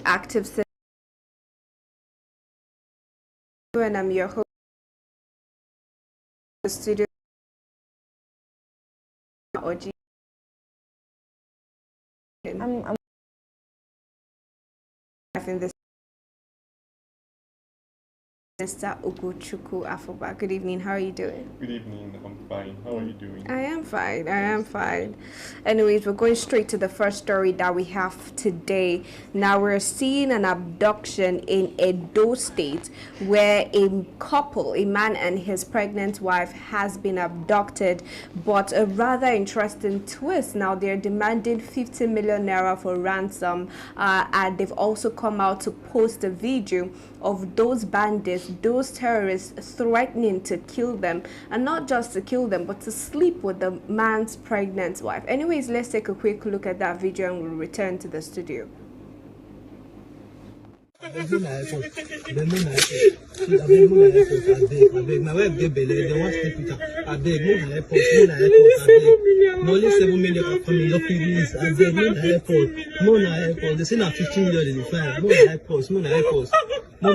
Active citizen, and I'm your host the studio. I'm in this Mr. Ugochukwu Afoba. Good evening. How are you doing? Good evening. I'm fine. How are you doing? I am fine. I am fine. Anyways, we're going straight to the first story that we have today. Now we're seeing an abduction in Edo State where a couple, a man and his pregnant wife, has been abducted. But a rather interesting twist. Now they're demanding 50 million naira for ransom, and they've also come out to post a video of those bandits, those terrorists threatening to kill them, and not just to kill them, but to sleep with the man's pregnant wife. Anyways, let's take a quick look at that video and we'll return to the studio. My wife get belly, they want to sleep with her. I beg, no airport, no only 7 million from your feelings. I beg, no airport. They say now 15 million in the fine. No airport. I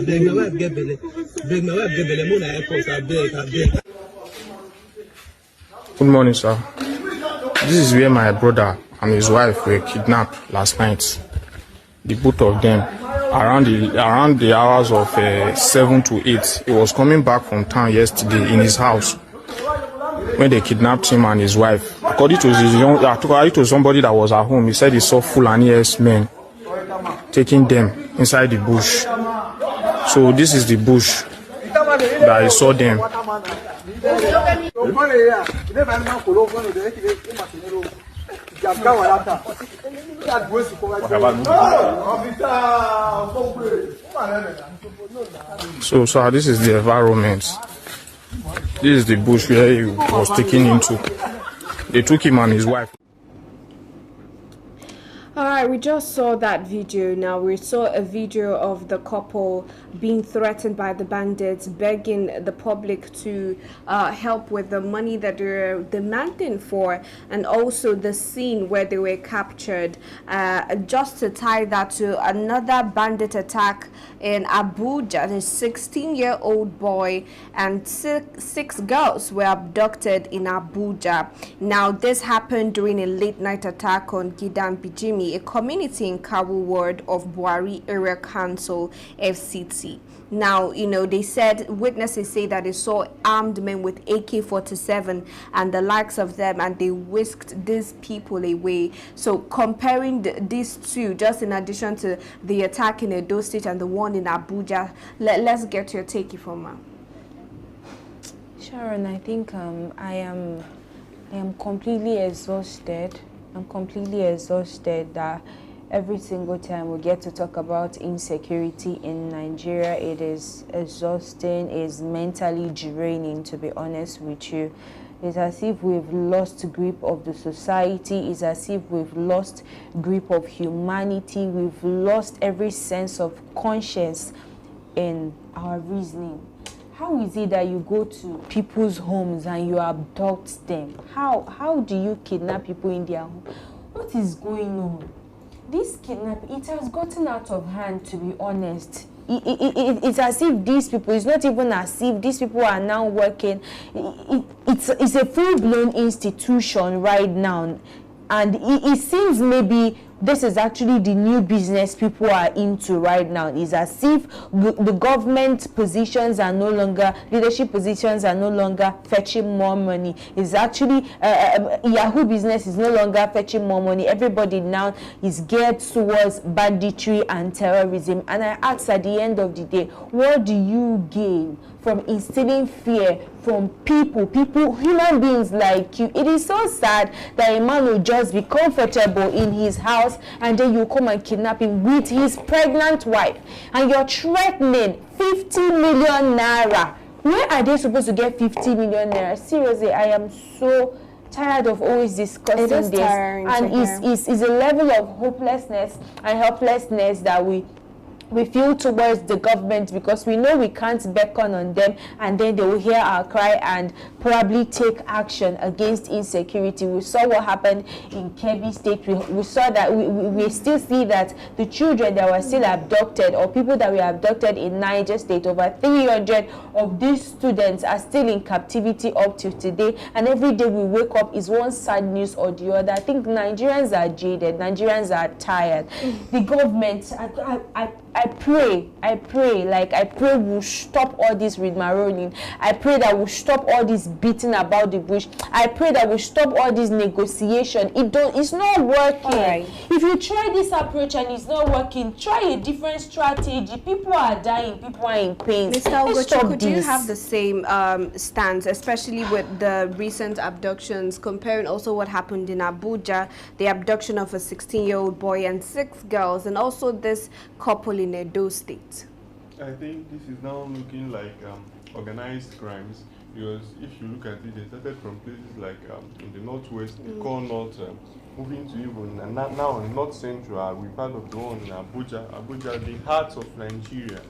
beg, my wife get belly. I beg. Good morning, sir. This is where my brother and his wife were kidnapped last night. The both of them, around the hours of 7 to 8. He was coming back from town yesterday in his house when they kidnapped him and his wife. According to somebody that was at home, he said he saw Fulani men taking them inside the bush. So this is the bush that he saw them. So this is the environment. This is the bush where he was taken into. They took him and his wife. Alright, we just saw that video. Now we saw a video of the couple being threatened by the bandits, begging the public to help with the money that they're demanding for, and also the scene where they were captured. Just to tie that to another bandit attack in Abuja, a 16-year-old boy and six girls were abducted in Abuja. Now this happened during a late-night attack on Gidan-Bijimi, a community in Kawu ward of Buhari Area Council, FCT. Now, they said, witnesses say that they saw armed men with AK-47 and the likes of them, and they whisked these people away. So comparing these two, just in addition to the attack in Edo State and the one in Abuja, let's get your take, Ifoma. Sharon, I think I am completely exhausted. I'm completely exhausted that every single time we get to talk about insecurity in Nigeria, it is exhausting, it's mentally draining, to be honest with you. It's as if we've lost grip of the society. It's as if we've lost grip of humanity. We've lost every sense of conscience in our reasoning. How is it that you go to people's homes and you abduct them? How do you kidnap people in their home? What is going on? This kidnapping, it has gotten out of hand, to be honest. It's as if these people, it's not even as if these people are now working. It's a full-blown institution right now. And it seems maybe this is actually the new business people are into right now. It's as if the government positions are no longer, leadership positions are no longer fetching more money. It's actually, Yahoo business is no longer fetching more money. Everybody now is geared towards banditry and terrorism. And I ask, at the end of the day, what do you gain from instilling fear from people, human beings like you? It is so sad that a man will just be comfortable in his house and then you come and kidnap him with his pregnant wife, and you're threatening 50 million naira. Where are they supposed to get 50 million naira? Seriously, I am so tired of always discussing this, and it's a level of hopelessness and helplessness that we we feel towards the government, because we know we can't beckon on them and then they will hear our cry and probably take action against insecurity. We saw what happened in Kebbi State. We saw that we still see that the children that were still abducted, or people that were abducted in Niger State, over 300 of these students are still in captivity up to today, and every day we wake up is one sad news or the other. I think Nigerians are jaded, Nigerians are tired. The government, I pray we'll stop all this rigmaroling. I pray that we'll stop all this beating about the bush. I pray that we'll stop all this negotiation. It's not working. Right. If you try this approach and it's not working, try a different strategy. People are dying, people are in pain. Mr. Ogochi, could you have the same stance, especially with the recent abductions, comparing also what happened in Abuja, the abduction of a 16-year-old boy and 6 girls, and also this couple in Edo State? I think this is now looking like organized crimes, because if you look at it, they started from places like in the northwest, the core north, moving to even now in north central. We're part of the one in Abuja, the heart of Nigeria.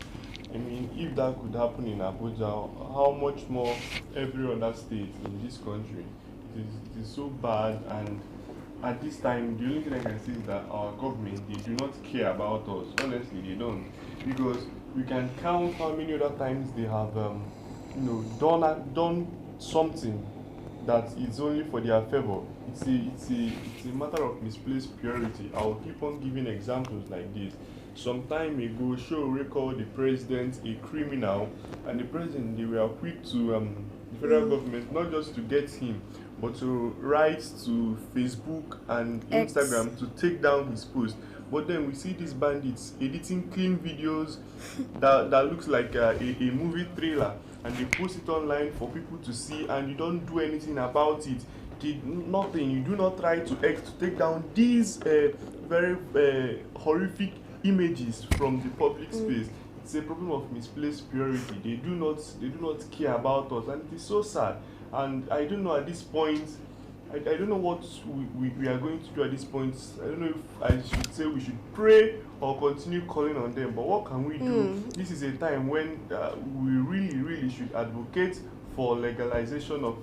I mean, if that could happen in Abuja, how much more every other state in this country? It is so bad, and at this time, the only thing I can say is that our government, they do not care about us. Honestly, they don't, because we can count how many other times they have, done something that is only for their favor. It's a matter of misplaced purity. I'll keep on giving examples like this. Some time ago, show recalled the president a criminal, and the president, they were quick to the federal government not just to get him, but to write to Facebook and Instagram to take down his post. But then we see these bandits editing clean videos that looks like a movie trailer, and they post it online for people to see, and you don't do anything about it. Nothing. You do not try to take down these very horrific images from the public space. It's a problem of misplaced purity. They do not care about us, and it is so sad. And I don't know at this point, I don't know what we are going to do at this point. I don't know if I should say we should pray or continue calling on them, but what can we do? This is a time when we really should advocate for legalization of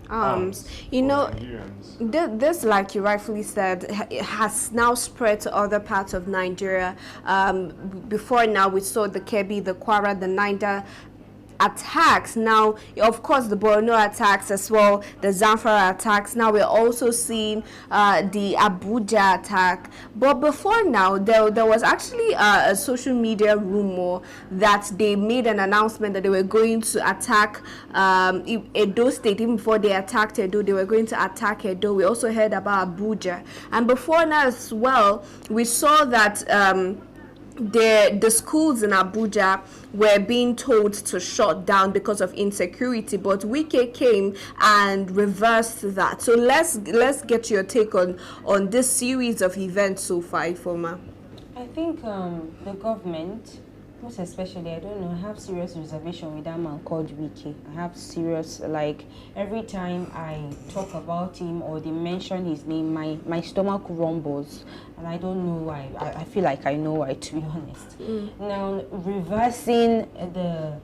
arms. You know, Nigerians. this, like you rightfully said, has now spread to other parts of Nigeria. Before now, we saw the Kebbi, the Kwara, the Niger attacks. Now, of course, the Borno attacks as well, the Zamfara attacks. Now we're also seeing the Abuja attack. But before now, there was actually a social media rumor that they made an announcement that they were going to attack Edo State. Even before they attacked Edo, they were going to attack Edo. We also heard about Abuja. And before now as well, we saw that the schools in Abuja were being told to shut down because of insecurity, but Wike came and reversed that. So let's get your take on this series of events so far, Ifoma. I think the government, most especially, I don't know, I have serious reservation with that man called Wike. I have serious, like, every time I talk about him or they mention his name, my stomach rumbles, and I don't know why. I feel like I know why, to be honest. Now, reversing the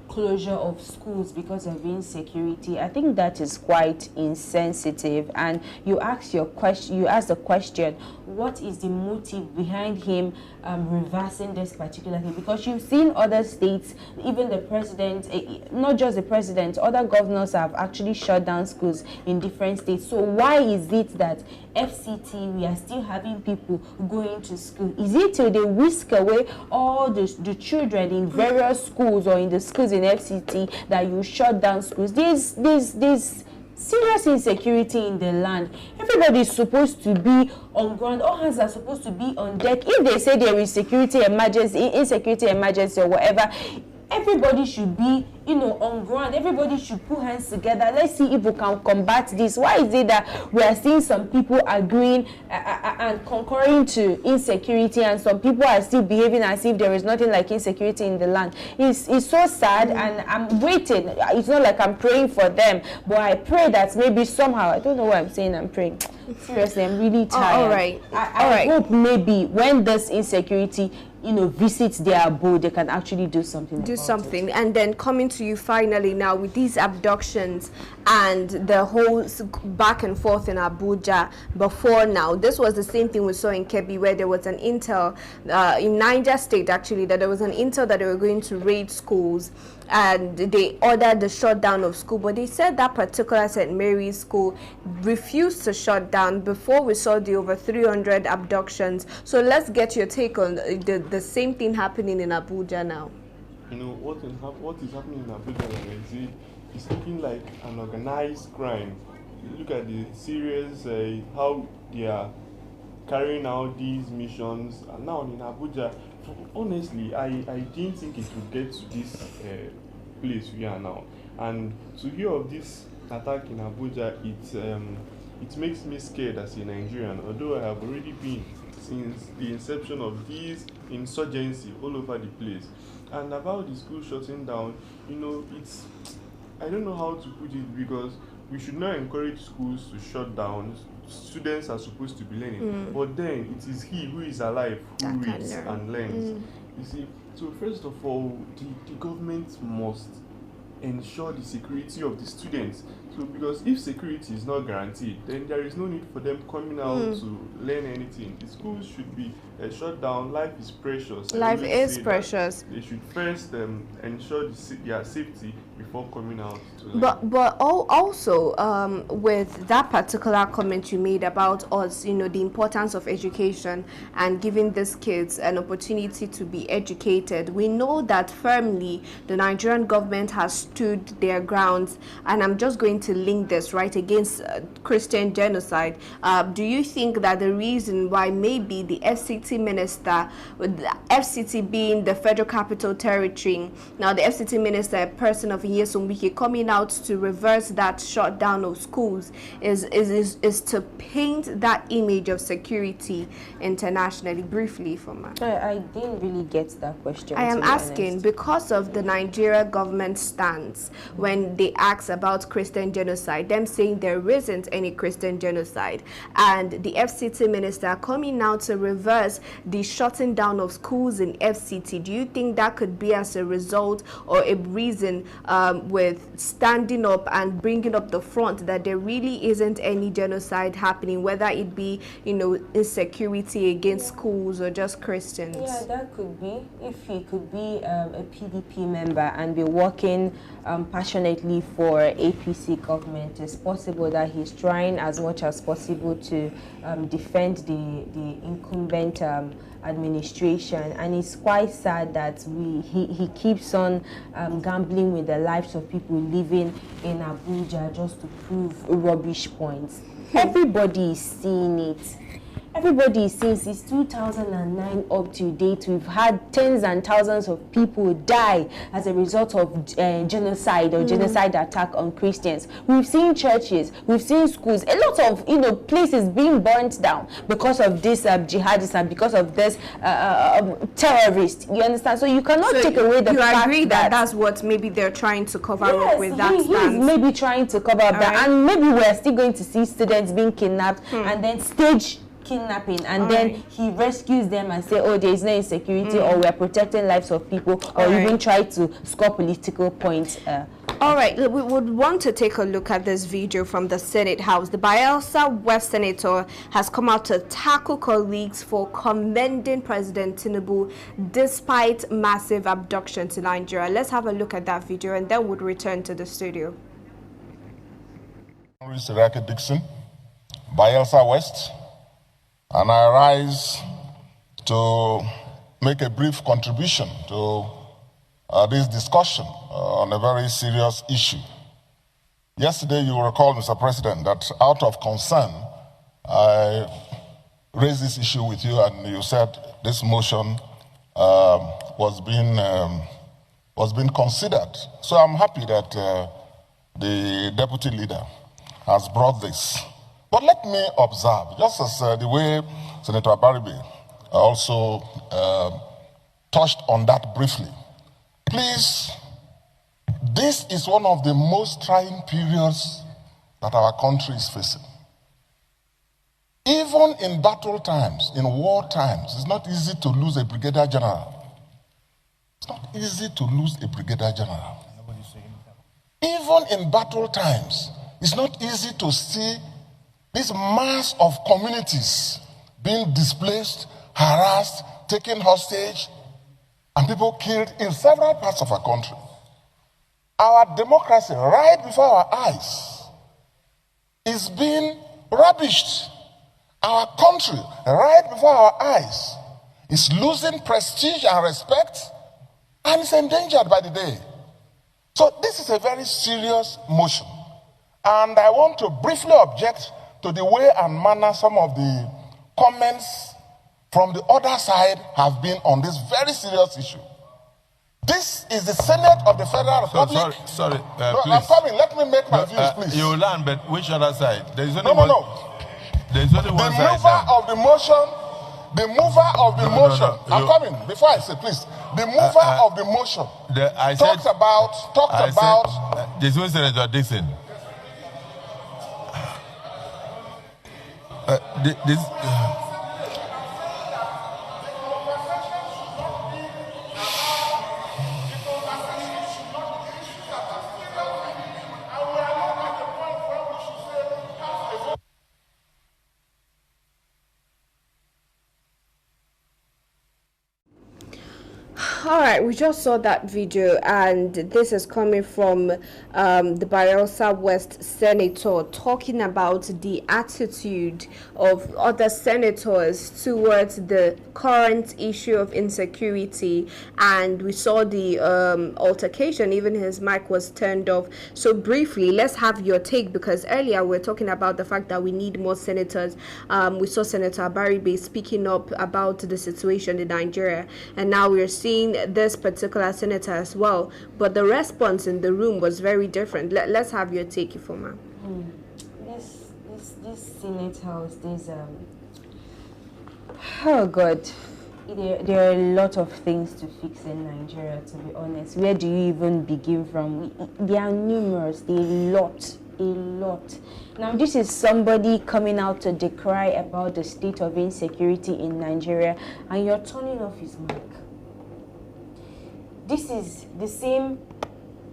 closure of schools because of insecurity, I think that is quite insensitive. And you ask the question, what is the motive behind him reversing this particular thing? Because you've seen other states, even the president, not just the president, other governors have actually shut down schools in different states. So why is it that FCT, we are still having people going to school? Is it till they whisk away all the children in various schools or in the schools in FCT that you shut down schools? There's serious insecurity in the land. Everybody is supposed to be on ground. All hands are supposed to be on deck. If they say there is security emergency, insecurity emergency or whatever, everybody should be, on ground. Everybody should put hands together. Let's see if we can combat this. Why is it that we are seeing some people agreeing and concurring to insecurity, and some people are still behaving as if there is nothing like insecurity in the land? It's so sad, and I'm waiting. It's not like I'm praying for them, but I pray that maybe somehow, I don't know why I'm saying I'm praying. Seriously, I'm really tired. All right. I hope maybe when this insecurity visit their abode, they can actually do something. And then coming to you finally now with these abductions and the whole back and forth in Abuja before now. This was the same thing we saw in Kebbi, where there was an intel in Niger State actually, that there was an intel that they were going to raid schools, and they ordered the shutdown of school, but they said that particular St. Mary's school refused to shut down before we saw the over 300 abductions. So let's get your take on the same thing happening in Abuja now. What is happening in Abuja, it's looking like an organized crime. Look at the serious how they are carrying out these missions. And now in Abuja, honestly, I didn't think it would get to this place we are now. And to hear of this attack in Abuja, it makes me scared as a Nigerian, although I have already been since the inception of this insurgency all over the place. And about the school shutting down, it's, I don't know how to put it, because we should not encourage schools to shut down. Students are supposed to be learning, but then it is he who is alive who reads and learns. You see, so first of all, the government must ensure the security of the students. So because if security is not guaranteed, then there is no need for them coming out to learn anything. The schools should be shut down. Life is precious. Life is precious. They should first ensure their safety before coming out to learn. But also with that particular comment you made about us, the importance of education and giving these kids an opportunity to be educated, we know that firmly the Nigerian government has stood their grounds, and I'm just going to link this right against Christian genocide. Do you think that the reason why maybe the FCT minister, with the FCT being the Federal Capital Territory, now the FCT minister, a person of Nyesom, coming out to reverse that shutdown of schools is to paint that image of security internationally? Briefly, from I didn't really get that question. I am asking because of the Nigeria government stance when they ask about Christian genocide, them saying there isn't any Christian genocide, and the FCT minister coming out to reverse the shutting down of schools in FCT. Do you think that could be as a result or a reason with standing up and bringing up the front that there really isn't any genocide happening, whether it be insecurity against schools or just Christians? Yeah, that could be. If he could be a PDP member and be working passionately for APC government, it's possible that he's trying as much as possible to defend the incumbent administration, and it's quite sad that he keeps on gambling with the lives of people living in Abuja just to prove rubbish points. Everybody is seeing it. Everybody is seeing since 2009 up to date, we've had tens and thousands of people die as a result of genocide or genocide attack on Christians. We've seen churches, we've seen schools, a lot of places being burnt down because of this jihadists and because of this terrorists. You understand? So you cannot take away the fact you agree that that's what maybe they're trying to cover up with that stance. He's maybe trying to cover up that, and maybe we're still going to see students being kidnapped and then stage kidnapping, and then he rescues them and say, oh, there is no insecurity, or we're protecting lives of people, or even try to score political points. All right, we would want to take a look at this video from the Senate House. The Bayelsa West Senator has come out to tackle colleagues for commending President Tinubu despite massive abductions in Nigeria. Let's have a look at that video and then we'll return to the studio. Dixon, Bayelsa West, and I rise to make a brief contribution to this discussion on a very serious issue. Yesterday, you will recall, Mr. President, that out of concern, I raised this issue with you, and you said this motion was being considered. So I'm happy that the deputy leader has brought this. But let me observe, just as the way Senator Abaribe also touched on that briefly. Please, this is one of the most trying periods that our country is facing. Even in battle times, in war times, it's not easy to lose a brigadier general. It's not easy to lose a brigadier general. Even in battle times, it's not easy to see this mass of communities being displaced, harassed, taken hostage, and people killed in several parts of our country. Our democracy, right before our eyes, is being rubbished. Our country, right before our eyes, is losing prestige and respect, and is endangered by the day. So this is a very serious motion. And I want to briefly object to the way and manner some of the comments from the other side have been on this very serious issue. This is the Senate of the Federal Republic. Sorry, no, please. I'm coming. Let me make my views, please. You learn, but which other side? There is only No. There is only one side. The mover of the motion. The mover of the motion. No. I'm coming. Before I say, please. The mover of the motion talked about. This one, Senator Dixon. All right, we just saw that video, and this is coming from the Bayelsa West senator talking about the attitude of other senators towards the current issue of insecurity. And we saw the altercation, even his mic was turned off. So briefly, let's have your take, because earlier we were talking about the fact that we need more senators. We saw Senator Baribe speaking up about the situation in Nigeria, and now we're seeing this particular senator as well, but the response in the room was very different. Let's have your take, Ifoma. This Senate House, oh God, there are a lot of things to fix in Nigeria, to be honest. Where do you even begin from? There are numerous, a lot. Now, this is somebody coming out to decry about the state of insecurity in Nigeria, and you're turning off his mic. This is the same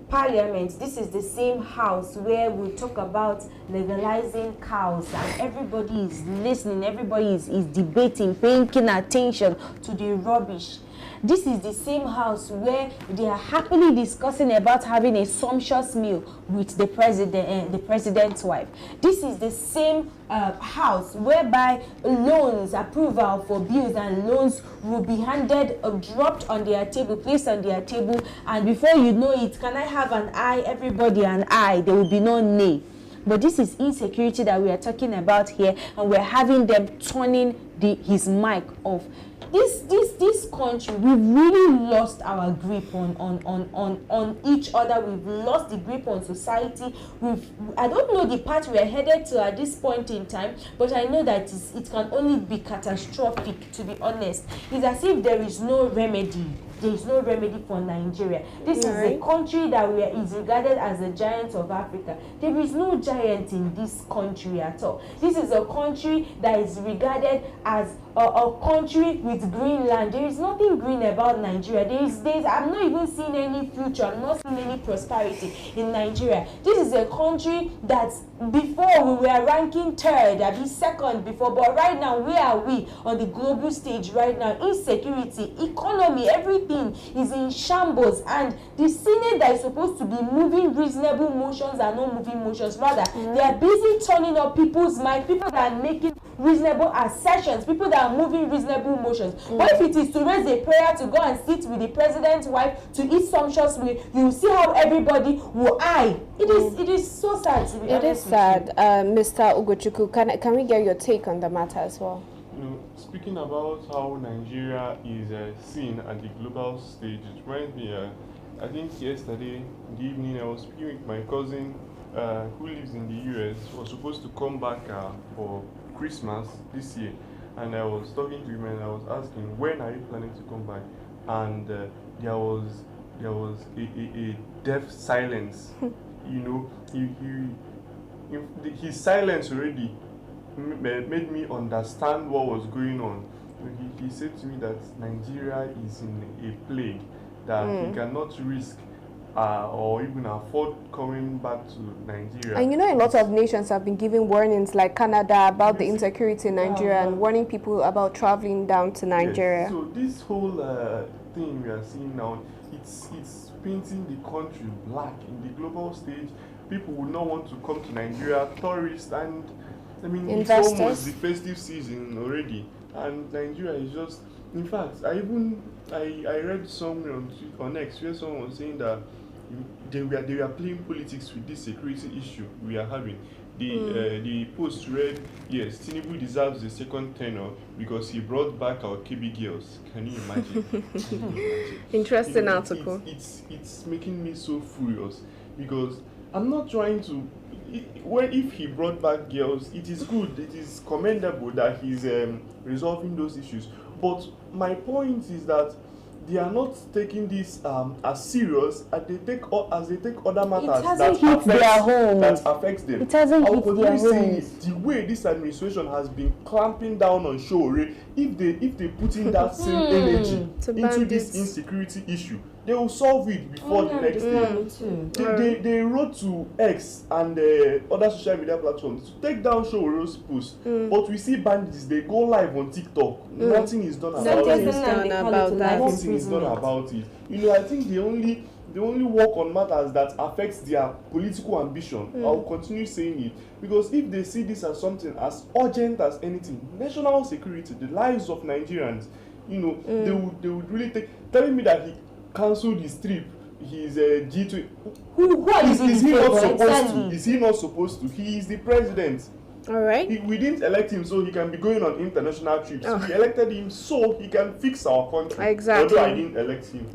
parliament, this is the same house where we talk about legalizing cows, and everybody is listening, everybody is debating, paying attention to the rubbish. This is the same house where they are happily discussing about having a sumptuous meal with the president's wife. This is the same house whereby loans, approval for bills and loans will be handed, dropped on their table, placed on their table, and before you know it, can I have an eye? Everybody an eye. There will be no nay. But this is insecurity that we are talking about here, and we're having them turning his mic off. This country, we've really lost our grip on each other. We've lost the grip on society. I don't know the path we're headed to at this point in time, but I know that it can only be catastrophic, to be honest. It's as if there is no remedy. There is no remedy for Nigeria. This is a country that is regarded as the giant of Africa. There is no giant in this country at all. This is a country that is regarded as a country with green land. There is nothing green about Nigeria. I'm not even seeing any future. I'm not seeing any prosperity in Nigeria. This is a country that before we were ranking third, I mean second before, but right now, where are we on the global stage right now? Insecurity, economy, everything is in shambles, and the Senate that is supposed to be moving reasonable motions are not moving motions. Rather, they are busy turning up people's mind, people that are making reasonable assertions, people that are moving reasonable motions. But if it is to raise a prayer to go and sit with the president's wife to eat sumptuous meal, you will see how everybody will eye. It is so sad to be honest. It is sad. Mr. Ugochukwu, can we get your take on the matter as well? Speaking about how Nigeria is seen at the global stage, it reminds me, I think yesterday in the evening I was speaking with my cousin who lives in the US, was supposed to come back for Christmas this year, and I was talking to him and I was asking, when are you planning to come back? And there was a deaf silence. You know, his silence already made me understand what was going on. He said to me that Nigeria is in a plague, that he cannot risk or even afford coming back to Nigeria. And you know, a lot of nations have been giving warnings, like Canada, about the insecurity in Nigeria and warning people about traveling down to Nigeria. Yes. So this whole thing we are seeing now, it's painting the country black in the global stage. People would not want to come to Nigeria, tourists, and I mean, investors. It's almost the festive season already, and Nigeria is just. In fact, I read somewhere on X where someone was saying that they were playing politics with this security issue we are having. The post read, yes, Tinubu deserves the second tenure because he brought back our KB girls. Can you imagine? Interesting article. It's making me so furious because I'm not trying to. If he brought back girls, it is good. It is commendable that he's resolving those issues. But my point is that they are not taking this as serious as they take other matters that affects them. It hasn't hit their homes. The way this administration has been clamping down on Shore, if they put in that same energy into this insecurity issue, they will solve it before the next day. They wrote to X and other social media platforms to take down Shore's post, but we see bandits, they go live on TikTok. Nothing is done about it. Nothing is done about it. You know, I think they only work on matters that affects their political ambition. I'll continue saying it because if they see this as something as urgent as anything, national security, the lives of Nigerians, you know, they would really take. Telling me that he cancelled his trip, his G2. Is he not supposed to? He is the president. All right. We didn't elect him so he can be going on international trips. We elected him so he can fix our country. Exactly. Although I didn't elect him.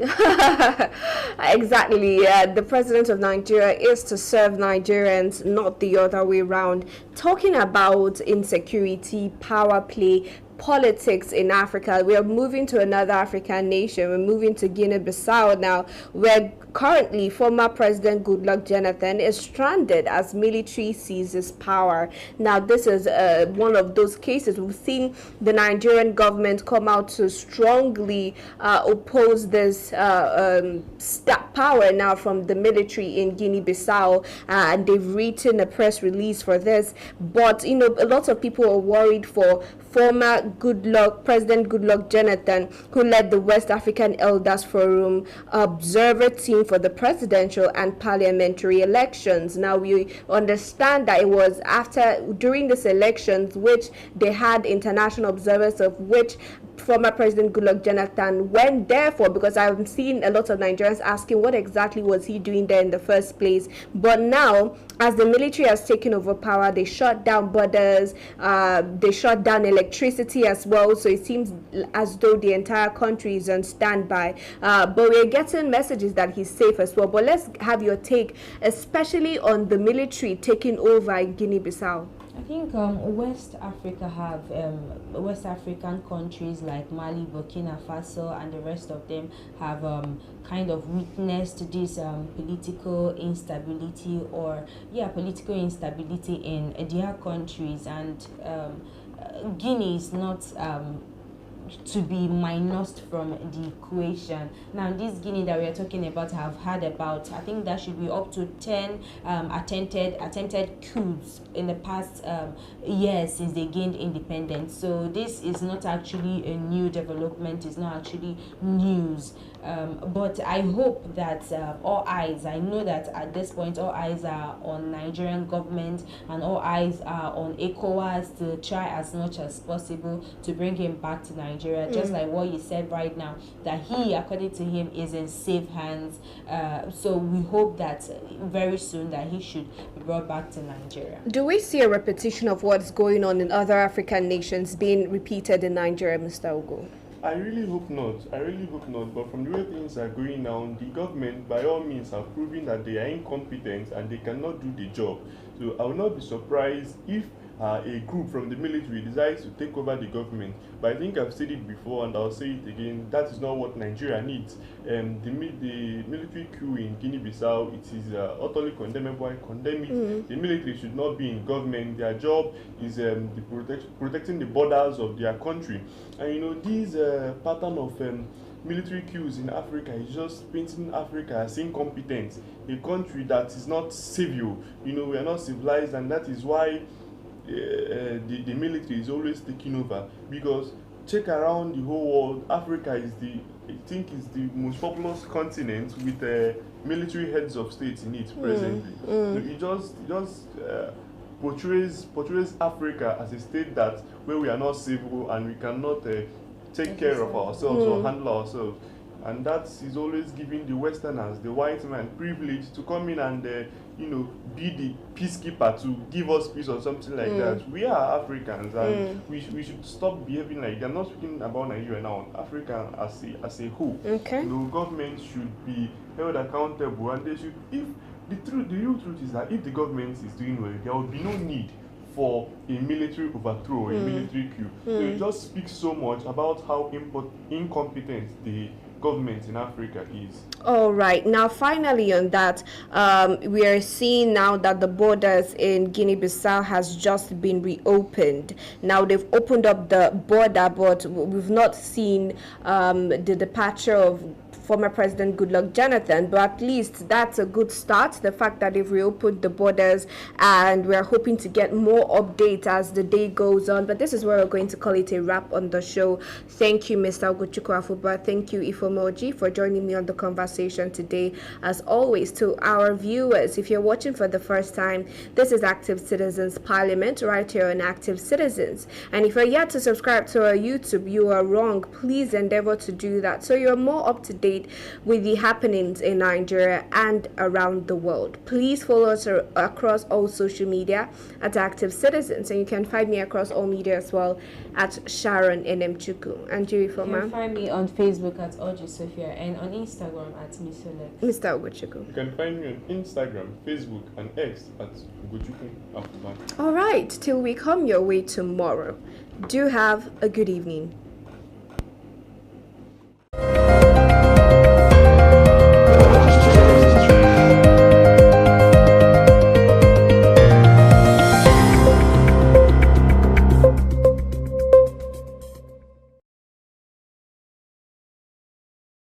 Exactly. The president of Nigeria is to serve Nigerians, not the other way around. Talking about insecurity, power play, politics in Africa, we are moving to another African nation. We're moving to Guinea-Bissau now, where currently former President Goodluck Jonathan is stranded as military seizes power. Now, this is one of those cases. We've seen the Nigerian government come out to strongly oppose this power now from the military in Guinea-Bissau, and they've written a press release for this. But, you know, a lot of people are worried for former President Goodluck Jonathan, who led the West African Elders Forum observer team for the presidential and parliamentary elections. Now, we understand that it was during these elections which they had international observers, of which former President Goodluck Jonathan went there for, because I've seen a lot of Nigerians asking what exactly was he doing there in the first place. But now, as the military has taken over power, they shut down borders, they shut down electricity as well, so it seems as though the entire country is on standby. But we're getting messages that he's safe as well. But let's have your take, especially on the military taking over in Guinea-Bissau. I think West Africa have West African countries like Mali, Burkina Faso, and the rest of them have kind of witnessed this political instability in their countries, and Guinea is not to be minused from the equation. Now, this Guinea that we are talking about have had about, I think that should be up to 10 attempted coups in the past years since they gained independence. So this is not actually a new development, it's not actually news. But I hope that I know that at this point all eyes are on Nigerian government and all eyes are on ECOWAS to try as much as possible to bring him back to Nigeria, just like what you said right now, that he, according to him, is in safe hands. So we hope that very soon that he should be brought back to Nigeria. Do we see a repetition of what's going on in other African nations being repeated in Nigeria, Mr. Ugo? I really hope not. But from the way things are going now, the government, by all means, are proving that they are incompetent and they cannot do the job. So I will not be surprised if a group from the military decides to take over the government. But I think I've said it before and I'll say it again, that is not what Nigeria needs. The military coup in Guinea-Bissau, it is utterly condemnable. I condemn it. The military should not be in government. Their job is protecting the borders of their country. And you know, this pattern of military coups in Africa is just painting Africa as incompetent, a country that is not civil. You know, we are not civilized, and that is why the military is always taking over. Because check around the whole world, Africa is the most populous continent with military heads of state in it presently. It just portrays Africa as a state that where we are not civil and we cannot take care of ourselves or handle ourselves. And that is always giving the Westerners, the white man, privilege to come in and you know, be the peacekeeper to give us peace or something like that. We are Africans, and we should stop behaving like that. I'm not speaking about Nigeria now. Africa as a whole. Okay. You know, government should be held accountable, and they should. If the real truth is that if the government is doing well, there will be no need for a military overthrow, a military coup. So it just speaks so much about how incompetent the government in Africa is. All right. Now, finally on that, we are seeing now that the borders in Guinea-Bissau has just been reopened. Now, they've opened up the border, but we've not seen the departure of former President Goodluck Jonathan, but at least that's a good start, the fact that they've reopened the borders, and we're hoping to get more updates as the day goes on. But this is where we're going to call it a wrap on the show. Thank you, Mr. Ogochukwu Afuba. Thank you, Ifomoji, for joining me on the conversation today. As always, to our viewers, if you're watching for the first time, this is Active Citizens Parliament right here on Active Citizens. And if you're yet to subscribe to our YouTube, you are wrong. Please endeavor to do that so you're more up to date with the happenings in Nigeria and around the world. Please follow us across all social media at Active Citizens, and you can find me across all media as well at Sharon Enemchukwu. And you, can find me on Facebook at Oji Sophia and on Instagram at Misolex. Mr. Ogochukwu. You can find me on Instagram, Facebook, and X at Ogochukwu Afuba. All right, till we come your way tomorrow. Do have a good evening.